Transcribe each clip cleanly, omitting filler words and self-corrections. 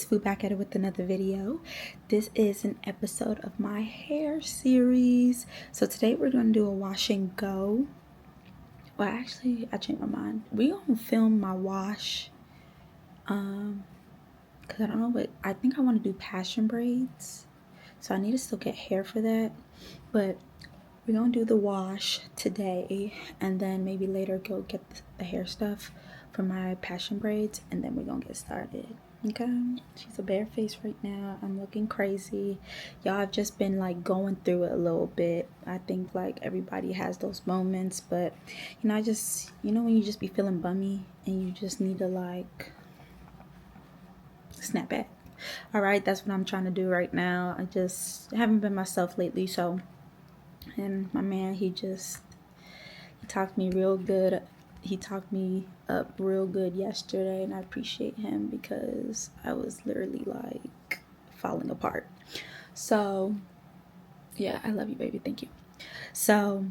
BeautiFu back at it with another video. This is an episode of my hair series. So today we're going to do a wash and go. Well, actually, I changed my mind. We're going to film my wash. Because I don't know, but I think I want to do passion braids. So I need to still get hair for that. But we're going to do the wash today. And then maybe later go get the hair stuff for my passion braids. And then we're going to get started. Okay, she's a bare face right now. I'm looking crazy, y'all. I've just been like going through it a little bit. I think like everybody has those moments, but you know, when you just be feeling bummy and you just need to like snap back. All right, that's what I'm trying to do right now. I haven't been myself lately. So, and my man, he talked me real good. He talked me up real good yesterday, and I appreciate him because I was literally like falling apart. So yeah, I love you, baby. Thank you. So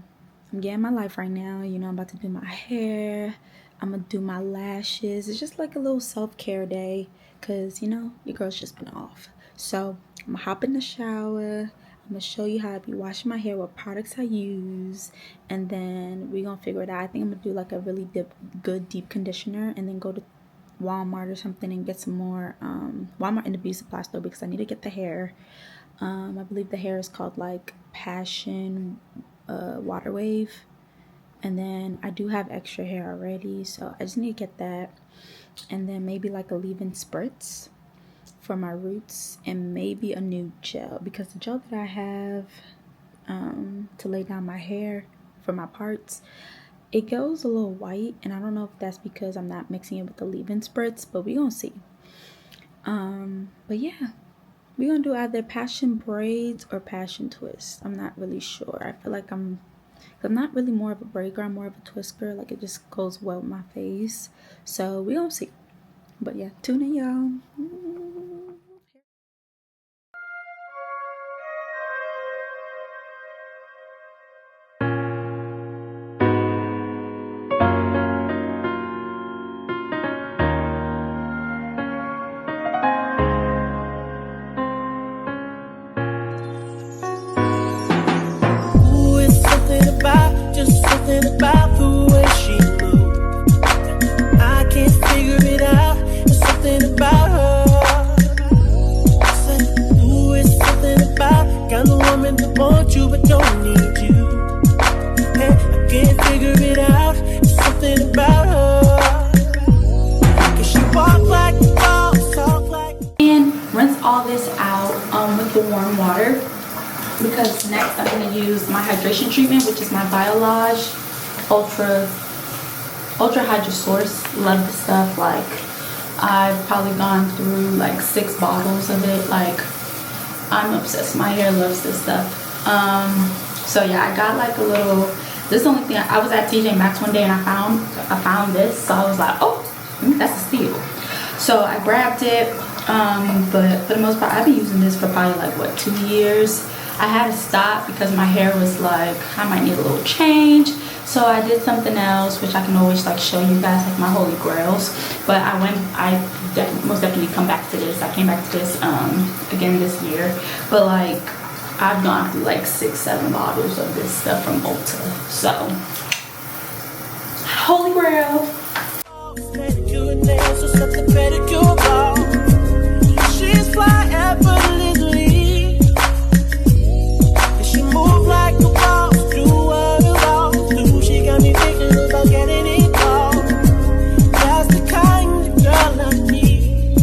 I'm getting my life right now. You know, I'm about to do my hair. I'm gonna do my lashes. It's just like a little self-care day because, you know, your girl's just been off. So I'm gonna hop in the shower. I'm gonna show you how I be washing my hair, what products I use, and then we're gonna figure it out. I think I'm gonna do like a really good deep conditioner and then go to Walmart or something and get some more Walmart in the beauty supply store because I need to get the hair. I believe the hair is called like Passion Water Wave, and then I do have extra hair already, so I just need to get that, and then maybe like a leave-in spritz for my roots, and maybe a new gel because the gel that I have to lay down my hair for my parts, it goes a little white, and I don't know if that's because I'm not mixing it with the leave-in spritz, but we're gonna see. But yeah, we're gonna do either passion braids or passion twists. I'm not really sure. I feel like I'm not really more of a braid girl, I'm more of a twist girl. Like it just goes well with my face, so we gonna see. But yeah, tune in, y'all. Something about the way she moves, I can't figure it out. There's something about her. Ooh, it's something about kind of woman that wants you but don't need you. Hey, I can't figure it out. There's something about her. Cause she walk like the boss, talk like. And rinse all this out with the warm water. Because next I'm going to use my hydration treatment, which is my Biolage Ultra Hydro Source. Love this stuff. Like, I've probably gone through like 6 bottles of it. Like, I'm obsessed. My hair loves this stuff. So yeah, I got like a little. This is the only thing. I was at TJ Maxx one day and I found this. So I was like, oh, that's a steal. So I grabbed it. But for the most part, I've been using this for probably like what, 2 years. I had to stop because my hair was like, I might need a little change. So I did something else, which I can always like show you guys, like my holy grails. But most definitely come back to this. I came back to this again this year. But like, I've gone through like 6-7 bottles of this stuff from Ulta. So, holy grail. She's fly effortlessly. Move like a boss, do what a boss do. She got me thinking about getting it all. That's the kind of girl I need.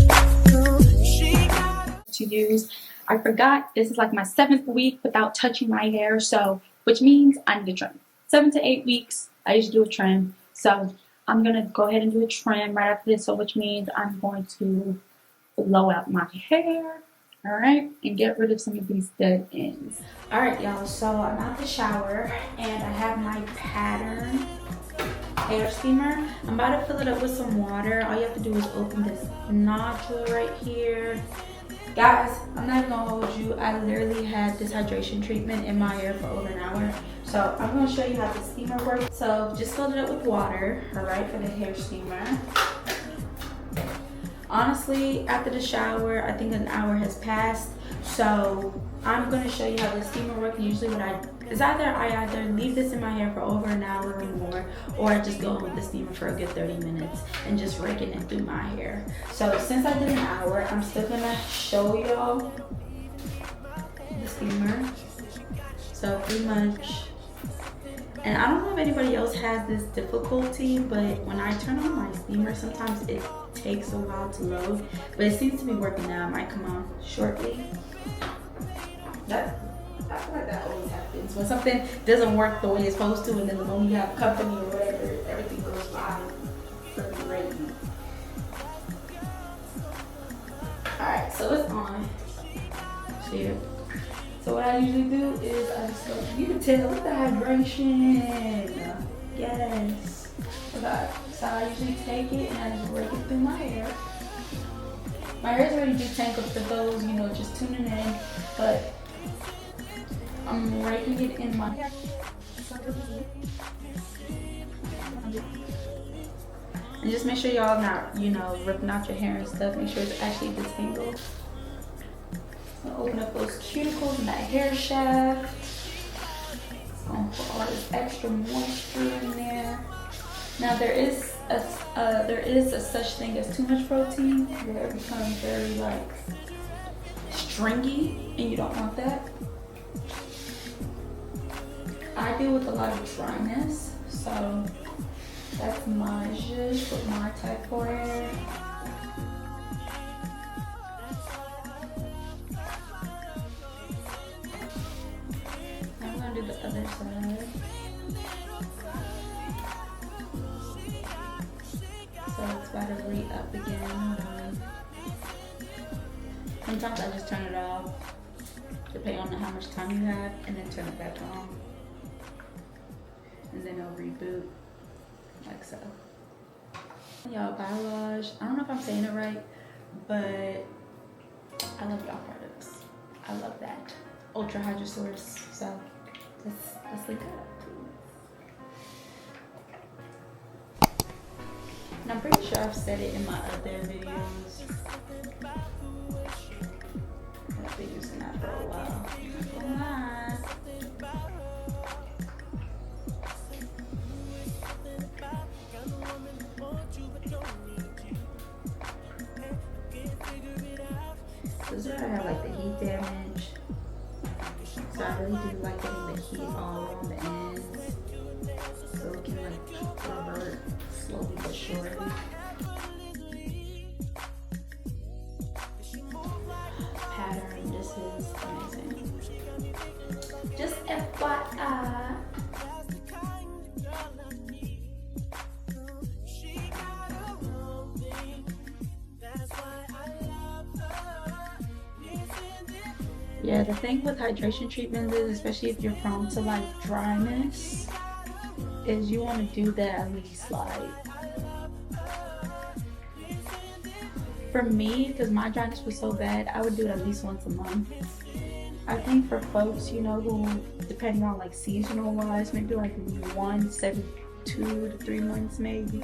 She got to use. I forgot this is like my 7th week without touching my hair, so which means I need a trim. 7 to 8 weeks I usually do a trim, so I'm gonna go ahead and do a trim right after this, so which means I'm going to blow out my hair. All right, and get rid of some of these dead ends. All right, y'all, so I'm out the shower and I have my pattern hair steamer. I'm about to fill it up with some water. All you have to do is open this nodule right here. Guys, I'm not gonna hold you. I literally had this hydration treatment in my hair for over an hour. So I'm gonna show you how the steamer works. So just fill it up with water, all right, for the hair steamer. Honestly, after the shower, I think an hour has passed. So I'm gonna show you how the steamer works. Usually what I either leave this in my hair for over an hour or more, or I just go with the steamer for a good 30 minutes and just raking it through my hair. So since I did an hour, I'm still gonna show y'all the steamer. So pretty much, and I don't know if anybody else has this difficulty, but when I turn on my steamer, sometimes it takes a while to load, but it seems to be working now. It might come on shortly. I feel like that always happens when something doesn't work the way it's supposed to, and then the moment you have company or whatever, everything goes live for the rating. Alright, so it's on. See it? So what I usually do is I just go, you can tell, look at the hydration. Yes. Okay. So I usually take it and I just rake it through my hair. My hair's already detangled for those, you know, just tuning in, but I'm raking it in my hair. And just make sure y'all not, you know, ripping out your hair and stuff. Make sure it's actually detangled. So open up those cuticles and that hair shaft. It's gonna put all this extra moisture in there. Now there is a such thing as too much protein, where it becomes very like stringy, and you don't want that. I deal with a lot of dryness, so that's my zhuzh with my type 4 hair. I'm gonna do the other side. So it's about to re-up again. Hold on. Sometimes I just turn it off, depending on how much time you have, and then turn it back on. And then it'll reboot, like so. Y'all, Biolage, I don't know if I'm saying it right, but I love y'all products. I love that. Ultra Hydra Source, so let's link up. And I'm pretty sure I've said it in my other videos. I've been using that for a while. This is where I have like the heat damage. So I really do like getting the heat all on the ends, so it can like revert slowly but surely. Pattern, this is amazing. Just FYI. Yeah, the thing with hydration treatments is, especially if you're prone to like dryness, is you want to do that at least like, for me, because my dryness was so bad, I would do it at least once a month. I think for folks, you know, who, depending on like seasonal wise, maybe like once every 2 to 3 months maybe.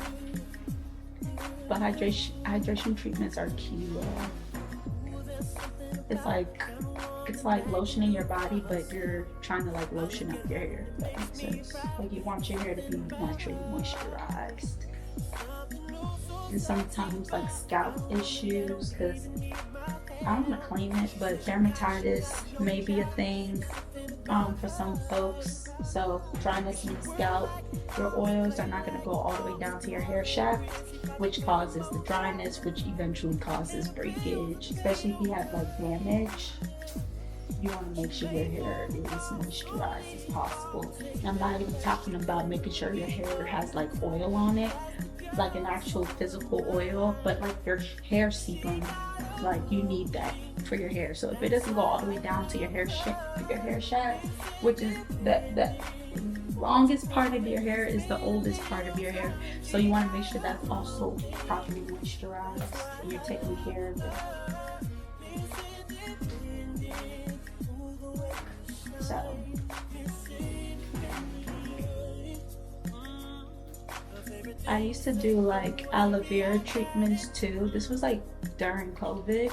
But hydration treatments are key. It's like lotioning your body, but you're trying to like lotion up your hair, if that makes sense. Like you want your hair to be naturally moisturized. And sometimes like scalp issues, because I don't want to claim it, but dermatitis may be a thing for some folks. So dryness in the scalp, your oils are not going to go all the way down to your hair shaft, which causes the dryness, which eventually causes breakage. Especially if you have like damage, you want to make sure your hair is as moisturized as possible. And I'm not even talking about making sure your hair has like oil on it, like an actual physical oil, but like your hair sebum, like you need that for your hair. So if it doesn't go all the way down to your hair shaft, which is the longest part of your hair, is the oldest part of your hair. So you want to make sure that's also properly moisturized and you're taking care of it. So I used to do like aloe vera treatments too. This was like during COVID.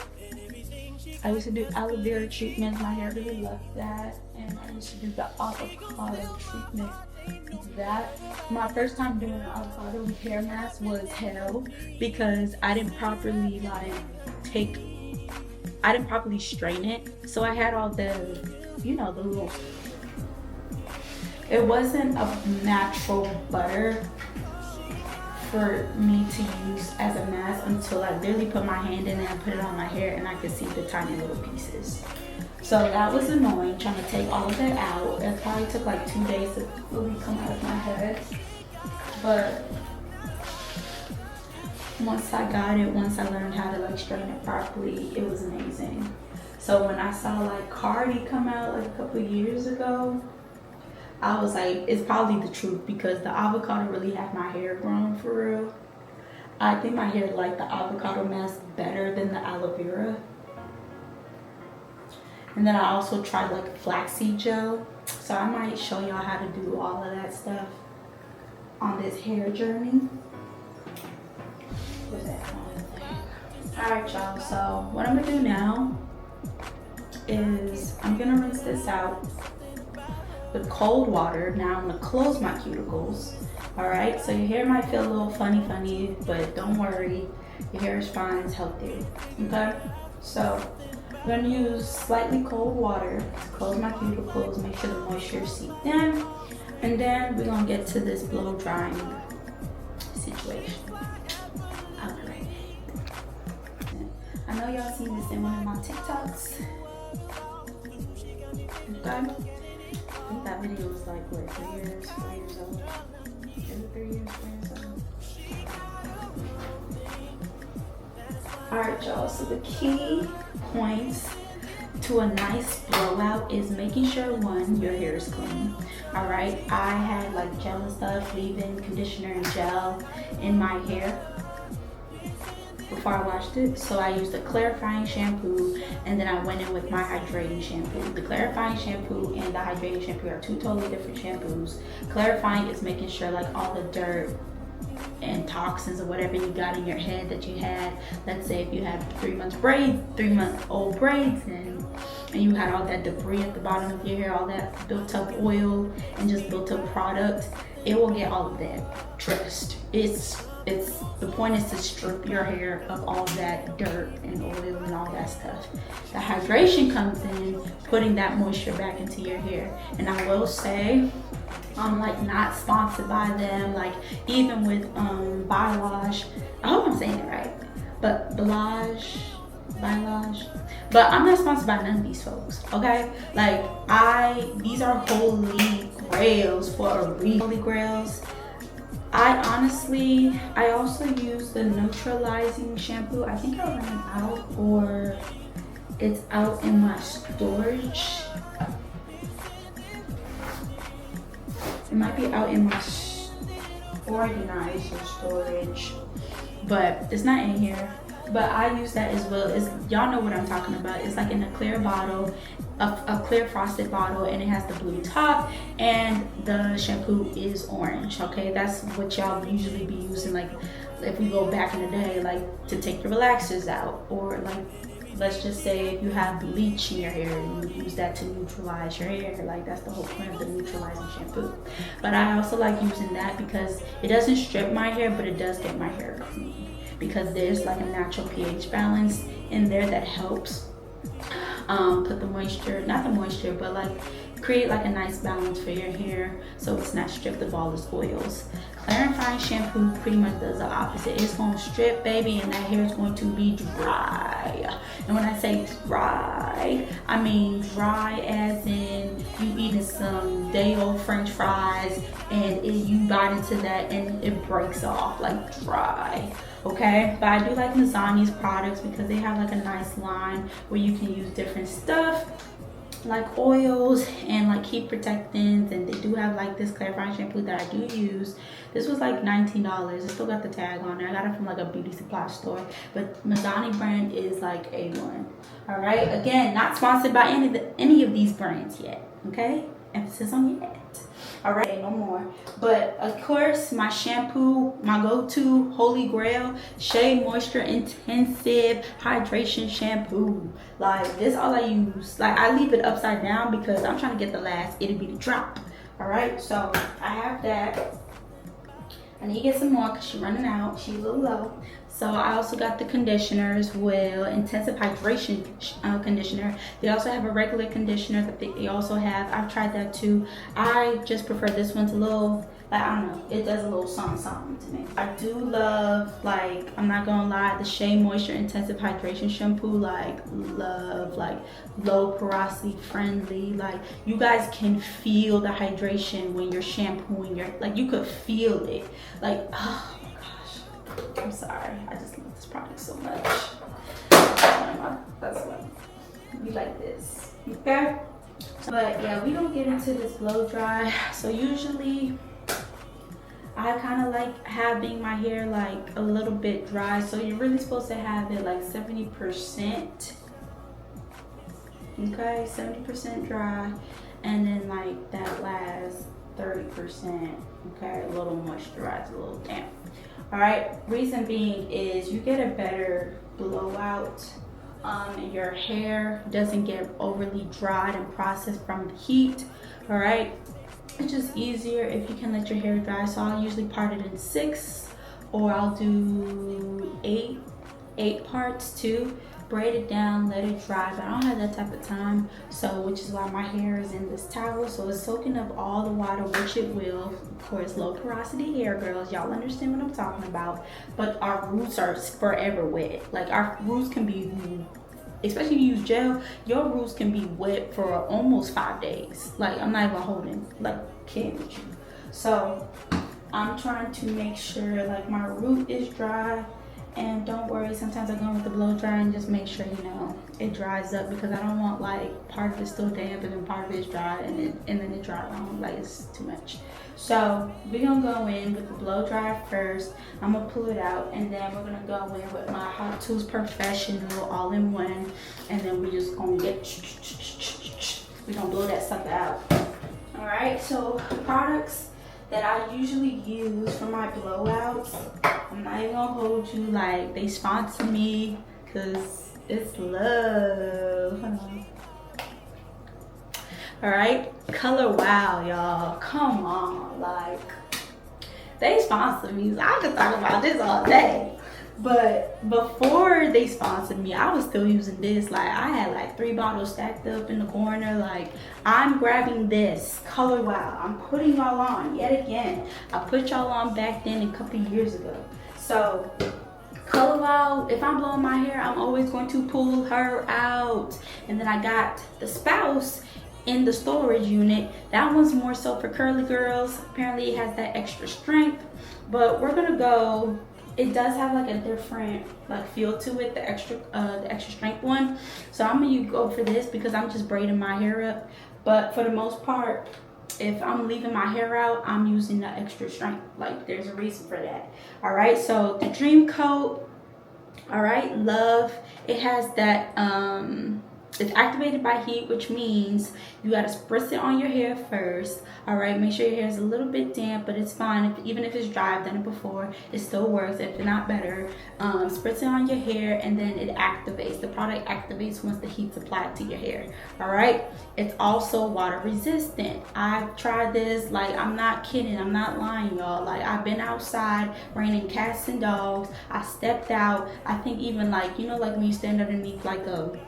I used to do aloe vera treatments. My hair really loved that. And I used to do the avocado treatment. That my first time doing an avocado hair mask was hell because I didn't properly strain it. So I had all the, you know, the little, it wasn't a natural butter for me to use as a mask until I really put my hand in it and put it on my hair and I could see the tiny little pieces. So that was annoying, trying to take all of that out. It probably took like 2 days to really come out of my head. But once I got it, once I learned how to like straighten it properly, it was amazing. So when I saw like Cardi come out like a couple years ago, I was like, it's probably the truth because the avocado really had my hair grown for real. I think my hair liked the avocado mask better than the aloe vera. And then I also tried like flaxseed gel. So I might show y'all how to do all of that stuff on this hair journey. Alright y'all, so what I'm gonna do now is I'm gonna rinse this out with cold water. Now I'm gonna close my cuticles. Alright, so your hair might feel a little funny, but don't worry, your hair is fine, it's healthy. Okay, so I'm gonna use slightly cold water to close my cuticles, make sure the moisture seeps in, and then we're gonna get to this blow drying situation. Alright, I know y'all seen this in one of my TikToks. Okay. I think that video was like, what, 3 years, 4 years old? Is it 3 years, 4 years old? Alright y'all, so the key points to a nice blowout is making sure, one, your hair is clean. Alright, I had like gel and stuff, leave-in conditioner and gel in my hair before I washed it, so I used a clarifying shampoo and then I went in with my hydrating shampoo. The clarifying shampoo and the hydrating shampoo are two totally different shampoos. Clarifying is making sure like all the dirt and toxins or whatever you got in your head that you had, let's say if you had 3-month-old braids and you had all that debris at the bottom of your hair, all that built up oil and just built up product, it will get all of that. Trust. The point is to strip your hair of all that dirt and oil and all that stuff. The hydration comes in putting that moisture back into your hair. And I will say, I'm like not sponsored by them, like even with Biolage, I hope I'm saying it right, but Biolage, but I'm not sponsored by none of these folks, okay? Like these are holy grails for a reason. Holy grails. I also use the neutralizing shampoo. I think I ran out, or it's out in my storage. It might be out in my organized storage, but it's not in here. But I use that as well. Y'all know what I'm talking about. It's like in a clear bottle, a clear frosted bottle, and it has the blue top, and the shampoo is orange. Okay, that's what y'all usually be using, like if we go back in the day, like to take your relaxers out, or like let's just say if you have bleach in your hair, you use that to neutralize your hair. Like that's the whole point of the neutralizing shampoo. But I also like using that because it doesn't strip my hair, but it does get my hair clean, because there's like a natural pH balance in there that helps put the moisture, not the moisture, but like create like a nice balance for your hair so it's not stripped of all its oils. Clarifying shampoo pretty much does the opposite. It's going to strip, baby, and that hair is going to be dry. And when I say dry, I mean dry as in you eating some day-old french fries and you bite into that and it breaks off, like dry. Okay, but I do like Mazani's products because they have like a nice line where you can use different stuff like oils and like heat protectants, and they do have like this clarifying shampoo that I do use. This was like $19. It still got the tag on there. I got it from like a beauty supply store, but Mazani brand is like A1. All right, again, not sponsored by any of these brands yet. Okay, emphasis on yet. All right, no more. But of course, my shampoo, my go-to holy grail, Shea Moisture Intensive Hydration Shampoo. Like, this all I use. Like, I leave it upside down because I'm trying to get the last itty bitty drop. All right, so I have that. I need to get some more because she's running out. She's a little low. So I also got the conditioner as well, intensive hydration conditioner. They also have a regular conditioner that they also have. I've tried that too. I just prefer this one. It's a little, like, I don't know, it does a little something to me. I do love, like, I'm not gonna lie, the Shea Moisture Intensive Hydration Shampoo. Like, love, like, low porosity friendly. Like, you guys can feel the hydration when you're shampooing your, like, you could feel it. Like, oh. I'm sorry, I just love this product so much. That's what we like this, okay? But yeah, we don't get into this blow dry. So usually I kind of like having my hair like a little bit dry. So you're really supposed to have it like 70%. Okay, 70% dry, and then like that last 30%, okay, a little moisturized, a little damp. All right, reason being is you get a better blowout, and your hair doesn't get overly dried and processed from the heat. All right, it's just easier if you can let your hair dry. So I'll usually part it in 6, or I'll do 8 parts too. Braid it down, let it dry, but I don't have that type of time, so which is why my hair is in this towel, so it's soaking up all the water, which it will. Of course, low porosity hair, girls, y'all understand what I'm talking about. But our roots are forever wet. Like, our roots can be, especially if you use gel, your roots can be wet for almost 5 days. Like, I'm not even holding, like, kidding with you. So I'm trying to make sure like my root is dry. And don't worry, sometimes I go with the blow dry and just make sure, you know, it dries up, because I don't want like part of it still damp and then part of it is dry and then it dry wrong. Like, it's too much. So we're gonna go in with the blow dry first. I'm gonna pull it out, and then we're gonna go in with my Hot Tools Professional all-in-one, and then we just gonna we're gonna blow that sucker out. All right, so products that I usually use for my blowouts, I'm not even gonna hold you, like, they sponsor me because it's love. Hold on. All right, Color Wow, y'all, come on, like, they sponsor me. I could talk about this all day. But before they sponsored me, I was still using this. Like, I had like 3 bottles stacked up in the corner. Like, I'm grabbing this Color Wow. I'm putting y'all on yet again. I put y'all on back then a couple years ago. So Color Wow, if I'm blowing my hair, I'm always going to pull her out. And then I got the Spouse in the storage unit. That one's more so for curly girls. Apparently it has that extra strength. But we're gonna go, it does have like a different like feel to it, the extra strength one. So I'm gonna go for this because I'm just braiding my hair up. But for the most part, if I'm leaving my hair out, I'm using the extra strength. Like, there's a reason for that. All right, so the Dream Coat, all right, love. It has that it's activated by heat, which means you gotta spritz it on your hair first. All right, make sure your hair is a little bit damp, but it's fine. Even if it's dry, I've done it before, it still works, if not better. Spritz it on your hair, and then it activates. The product activates once the heat's applied to your hair. All right, it's also water resistant. I've tried this, like, I'm not kidding, I'm not lying, y'all. Like, I've been outside raining cats and dogs. I stepped out. I think even, like, you know, like when you stand underneath like a,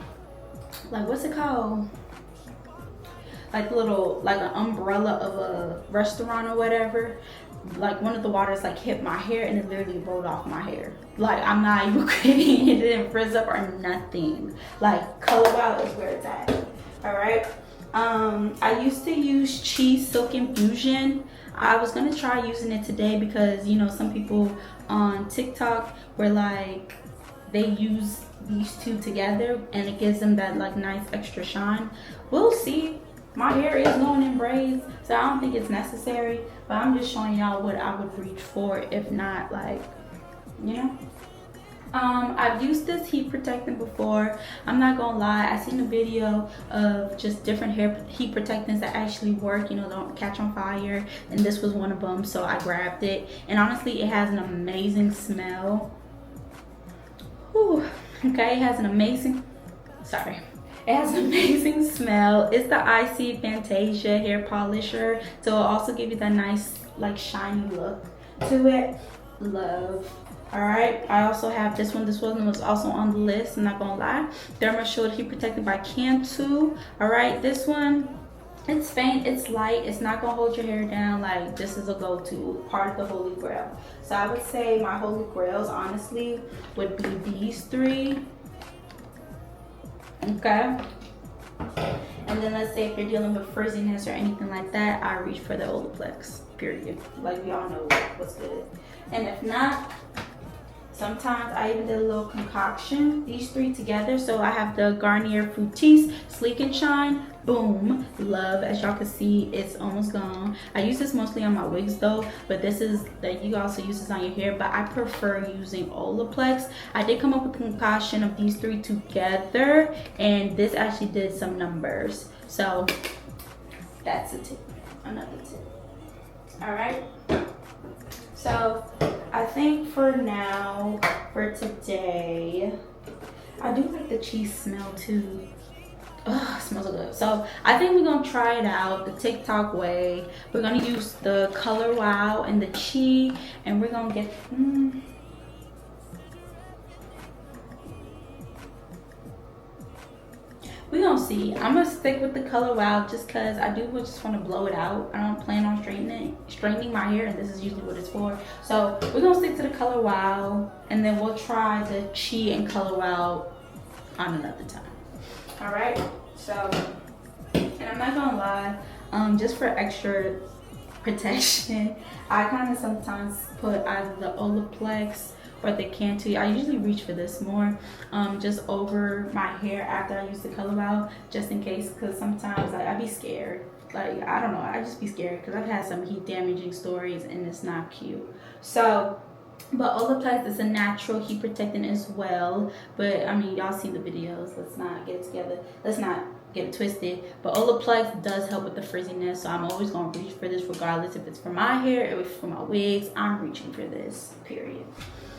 like, what's it called, like little, like an umbrella of a restaurant or whatever, like one of the waters like hit my hair and it literally rolled off my hair. Like, I'm not even kidding. It didn't frizz up or nothing. Like, Color Wow is where it's at. All right, I used to use Cheese Silk Infusion. I was gonna try using it today because, you know, some people on TikTok were like, they use these two together and it gives them that like nice extra shine. We'll see. My hair is going in braids, so I don't think it's necessary, but I'm just showing y'all what I would reach for if not, like, you know. I've used this heat protectant before. I'm not gonna lie, I seen a video of just different hair heat protectants that actually work, you know, don't catch on fire, and this was one of them, so I grabbed it. And honestly, it has an amazing smell. Whew. Okay, it has an amazing, sorry. It has an amazing smell. It's the Icy Fantasia hair polisher, so it'll also give you that nice like shiny look to it. Love. All right, I also have this one. This one was also on the list, I'm not gonna lie. Derma Shield Heat Protected by CH.2. All right, this one, it's faint, it's light, it's not gonna hold your hair down. Like, this is a go-to part of the holy grail. So I would say my holy grails honestly would be these three. Okay, and then let's say if you're dealing with frizziness or anything like that, I reach for the Olaplex, period. Like, we all know what's good. And if not, sometimes I even did a little concoction, these three together. So I have the Garnier Fructis Sleek and Shine. Boom, love. As y'all can see, it's almost gone. I use this mostly on my wigs though, but this is that you also use this on your hair, but I prefer using Olaplex. I did come up with a concoction of these three together, and this actually did some numbers. So that's a tip, another tip. All right, so I think for now, for today, I do like the cheese smell too. Oh, it smells so good. So I think we're gonna try it out the TikTok way. We're gonna use the Color Wow and the Chi, and we're gonna get we're gonna see. I'm gonna stick with the Color Wow just because I do just want to blow it out. I don't plan on straightening my hair, and this is usually what it's for. So we're gonna stick to the Color Wow, and then we'll try the Chi and Color Wow on another time. All right, so, and I'm not gonna lie, just for extra protection, I kind of sometimes put either the Olaplex or the CH.2. I usually reach for this more, just over my hair after I use the Color Wow, just in case, because sometimes I be scared. Like, I don't know, I just be scared because I've had some heat damaging stories and it's not cute. So, but Olaplex is a natural heat protectant as well. But I mean, y'all seen the videos. Let's not get it together. Let's not get it twisted. But Olaplex does help with the frizziness. So I'm always going to reach for this regardless if it's for my hair or if it's for my wigs. I'm reaching for this, period.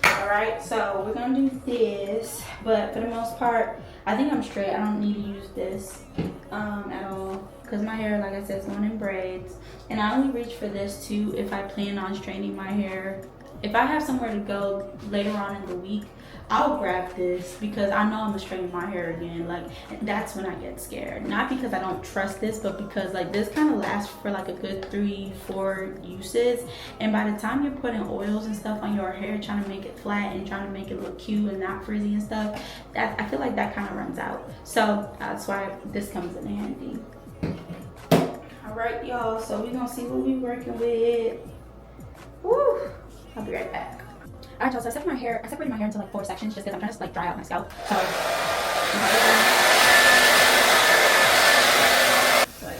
All right, so we're going to do this. But for the most part, I think I'm straight. I don't need to use this at all. Because my hair, like I said, is going in braids. And I only reach for this too if I plan on straightening my hair. If I have somewhere to go later on in the week, I'll grab this because I know I'm gonna straighten my hair again. Like, that's when I get scared. Not because I don't trust this, but because like this kind of lasts for like a good 3-4 uses. And by the time you're putting oils and stuff on your hair, trying to make it flat and trying to make it look cute and not frizzy and stuff, that I feel like that kind of runs out. So that's why this comes in handy. All right, y'all. So we're gonna see what we're working with. Woo! I'll be right back. Alright, y'all, so I separated my hair into like 4 sections just because I'm trying to like dry out my scalp. So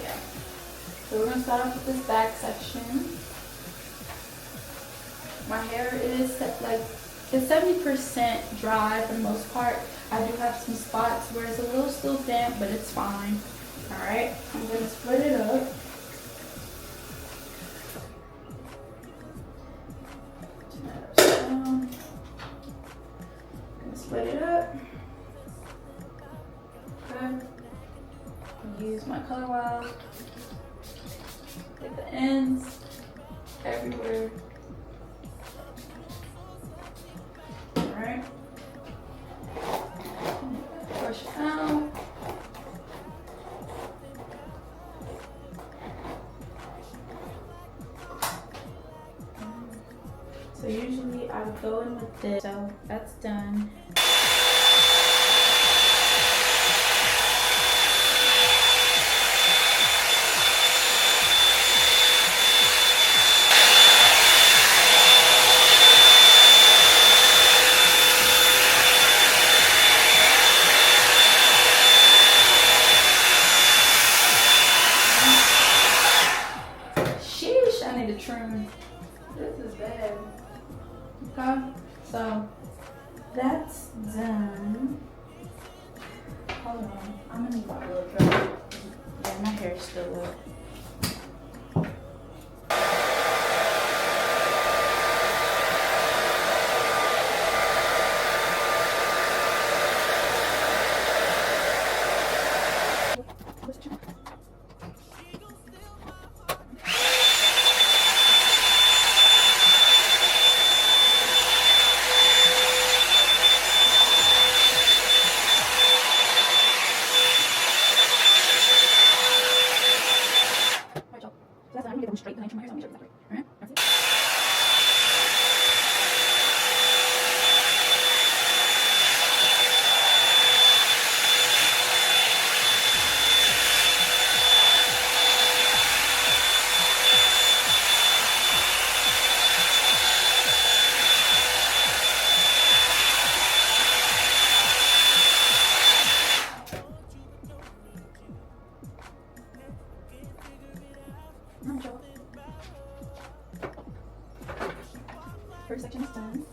yeah. So we're gonna start off with this back section. My hair is like, it's 70% dry for the most part. I do have some spots where it's a little still damp, but it's fine. Alright, I'm gonna split it up. Split it up. Okay. Use my Color Wow. Get the ends everywhere. Alright. Brush it out. So usually I would go in with this. So that's done. Sheesh, I need to trim. This is bad. Okay, so that's done. Hold on, I'm gonna need my blow dryer. Yeah, my hair is still wet. First section is done.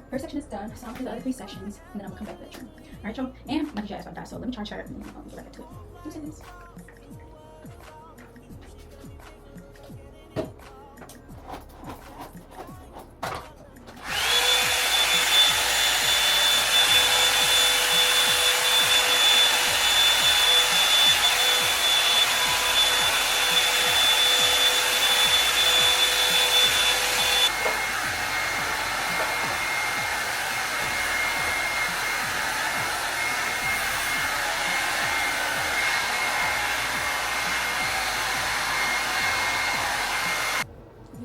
First section is done, so I'm gonna do the other 3 sections, and then I'm gonna come back to that trim. Alright, y'all, and my DJ is about to die, so let me charge her, and then I'll get back to it. 2 seconds.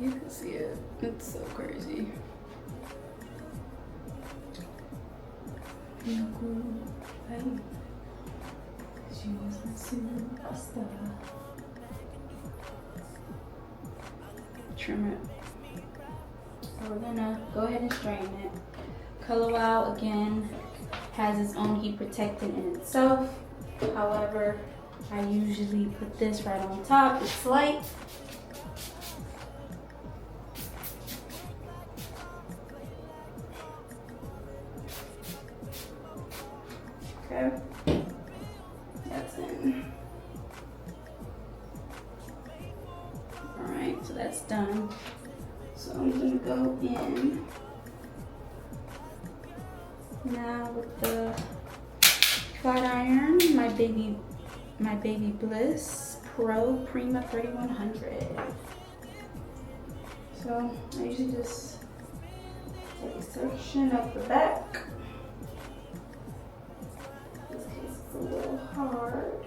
You can see it. It's so crazy. Trim it. So we're gonna go ahead and straighten it. Blowout again has its own heat protectant in itself. However, I usually put this right on top. It's light. Okay, that's in. All right, so that's done. So I'm gonna go in now with the flat iron, my baby Bliss Pro Prima 3100. So I usually just take a section up the back. A little hard.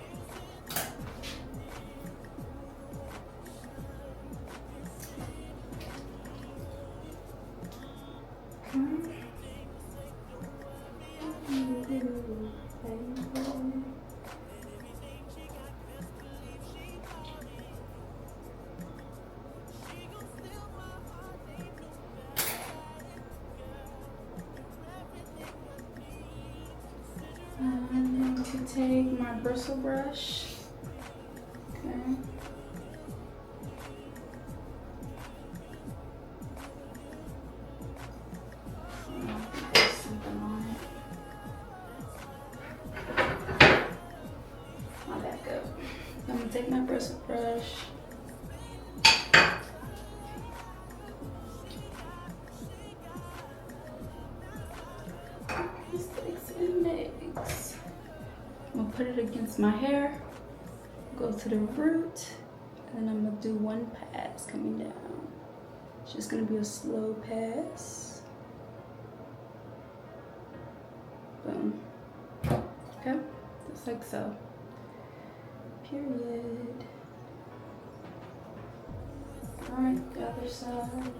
I'm going to take my bristle brush. Okay. There's something on it. My back up. I'm going to take my bristle brush. I'm gonna put it against my hair, go to the root, and then I'm gonna do 1 pass coming down. It's just gonna be a slow pass. Boom. Okay, just like so. Period. All right, the other side.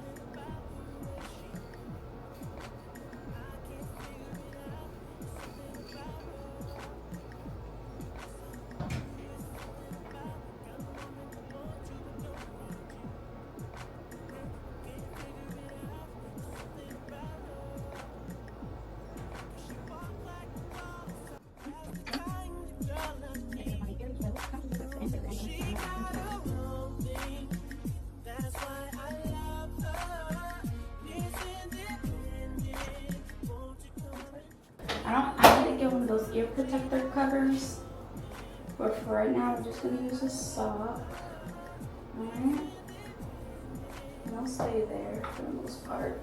ear protector covers. But for right now, I'm just gonna use a sock. Alright? And I'll stay there for the most part.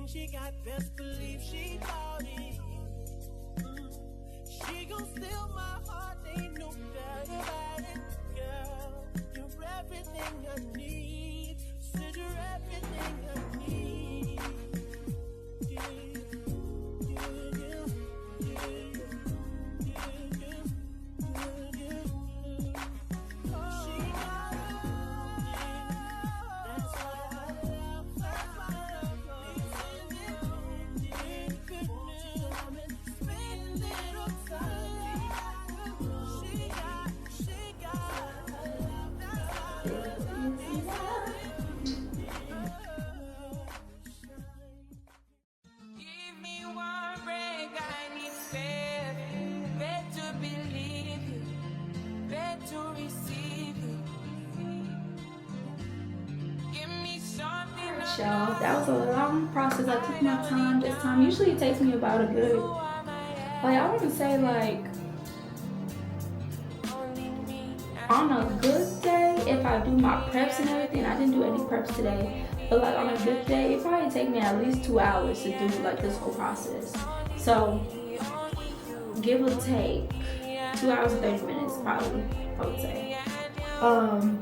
She got, best believe she bought it. She gon' steal my heart, ain't no doubt about it. Girl, you're everything I need. Said you're everything I need. Yeah, yeah, yeah, yeah, yeah, yeah, yeah. She got it. That's why I love her. Y'all, that was a long process. I took my time this time. Usually it takes me about a good, like I want to say like on a good day, if I do my preps and everything, I didn't do any preps today, but like on a good day, it probably take me at least 2 hours to do like this whole process. So give or take 2 hours and 30 minutes probably, I would say.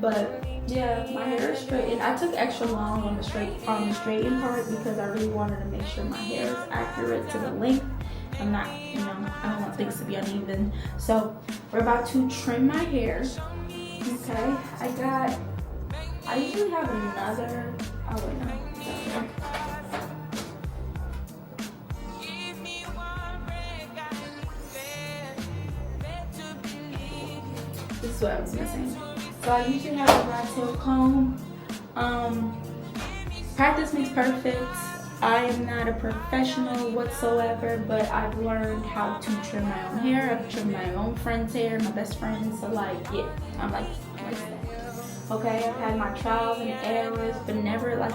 But yeah, my hair is straightened. I took extra long on the straighten part because I really wanted to make sure my hair is accurate to the length. I'm not, I don't want things to be uneven. So we're about to trim my hair. Okay, I usually have another, this is what I was missing. So I usually have a rat tail comb. Practice makes perfect. I am not a professional whatsoever, but I've learned how to trim my own hair. I've trimmed my own friend's hair, my best friend. So like, yeah, I'm like that. Okay, I've had my trials and errors, but never like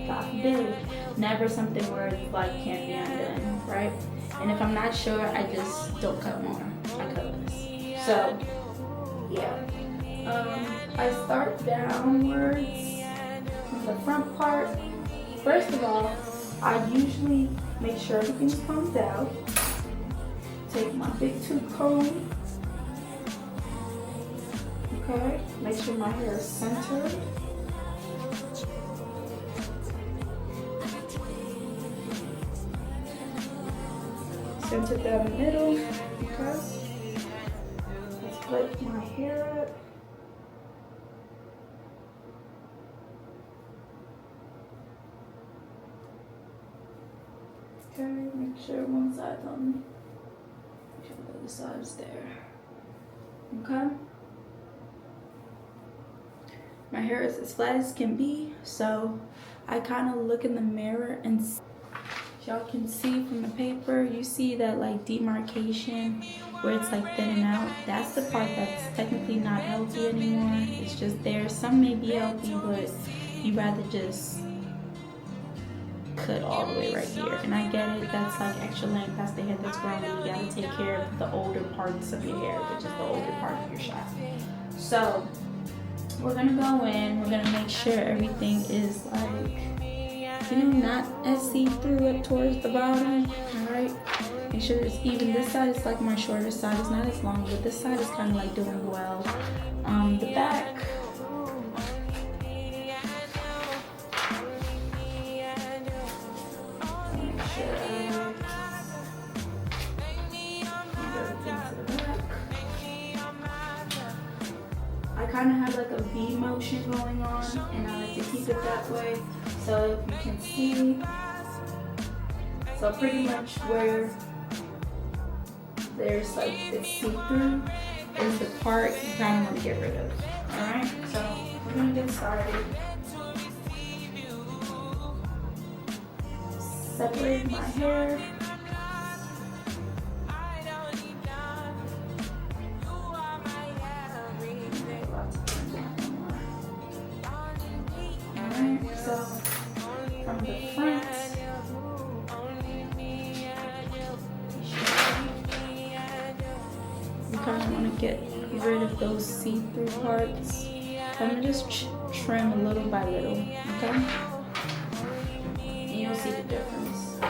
God forbid, never something where it's like can't be undone, right? And if I'm not sure, I just don't cut more. I cut less. So yeah. I start downwards from the front part. First of all, I usually make sure everything's combed out. Take my big tooth comb. Okay, make sure my hair is centered. Centered down the middle. Okay. Let's put my hair up. Okay, make sure one side's on me. Make sure the other side's there. Okay. My hair is as flat as can be, so I kind of look in the mirror and y'all can see from the paper, you see that like demarcation where it's like thinning out, that's the part that's technically not healthy anymore. It's just there. Some may be healthy, but you'd rather just cut all the way right here. And I get it, that's like extra length, that's the hair that's growing. You gotta take care of the older parts of your hair, which is the older part of your shaft. So we're gonna go in, we're gonna make sure everything is like, you know, not as see-through towards the bottom. All right, make sure it's even. This side is like my shorter side, it's not as long, but this side is kind of like doing well. The back, I kind of have like a V motion going on, and I like to keep it that way. So if you can see, so pretty much where there's like this see-through is the part you kind of want to get rid of. Alright, so we're going to get started. Separate my hair. So from the front, you kind of want to get rid of those see-through parts. So I'm going to just trim a little by little, okay? And you'll see the difference.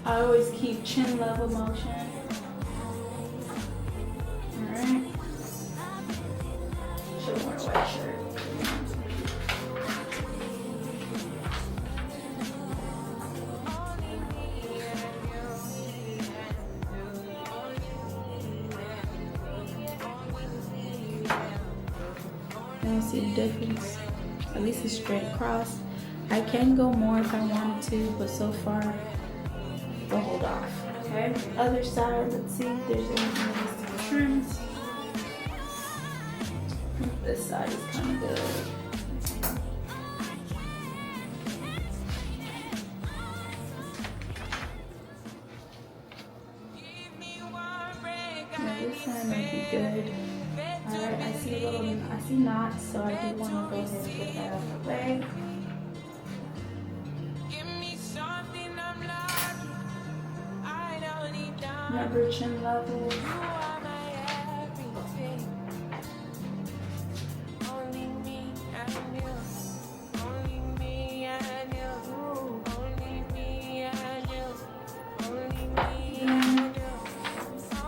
I always keep chin level motion. I see the difference. At least it's straight across. I can go more if I wanted to, but so far we'll hold off. Okay, other side, let's see if there's anything that needs to be trimmed. This side is kind of good. Now this side might be good. Alright, I see knots, so I do want to go ahead and get that out of the way. Remember chin level.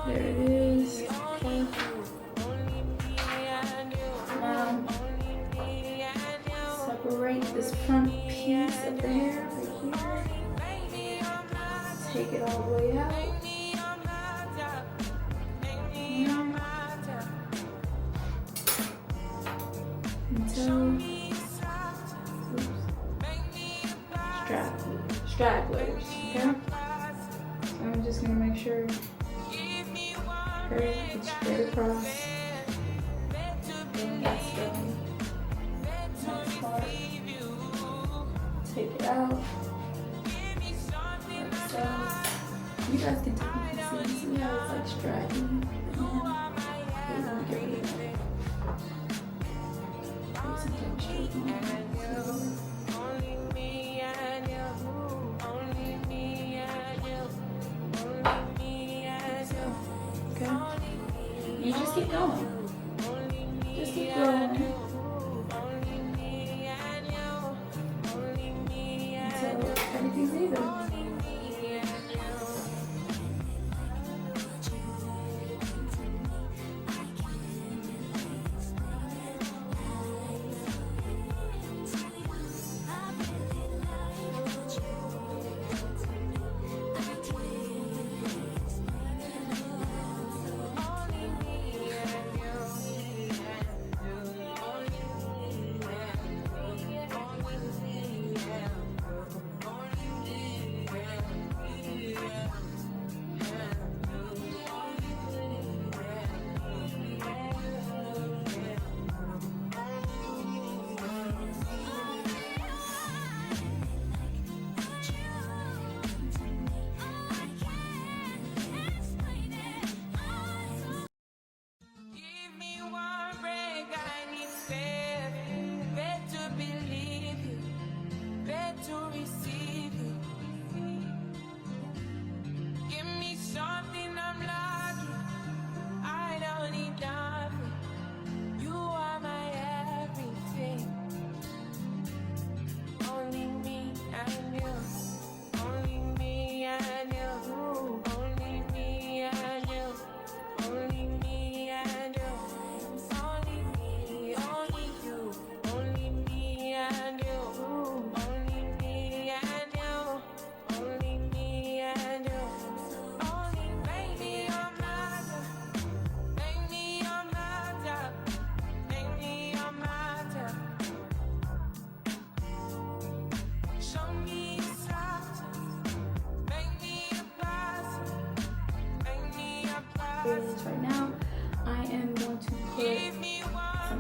There it is. Okay. Now, separate this front piece of the hair right here. Take it all the way out. Until stragglers, okay? So I'm just gonna make sure it's straight across. And that's going. Next part. Take it out. Like so. You guys can technically see how it's like straggling. We're gonna get rid of it. Put some texture on it. You just keep going. Just keep going. Until everything's even.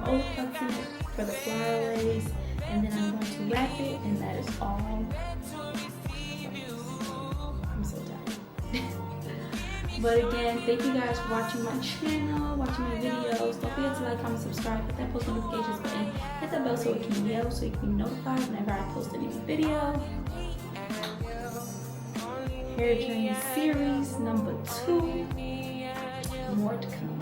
overtucks in it for the flyaways, and then I'm going to wrap it, and that is all. I'm so tired. But again, thank you guys for watching my channel, watching my videos. Don't forget to like, comment, subscribe, hit that post notifications button, hit that bell so it can yell, so you can be notified whenever I post a new video. Hair journey series number 2, more to come.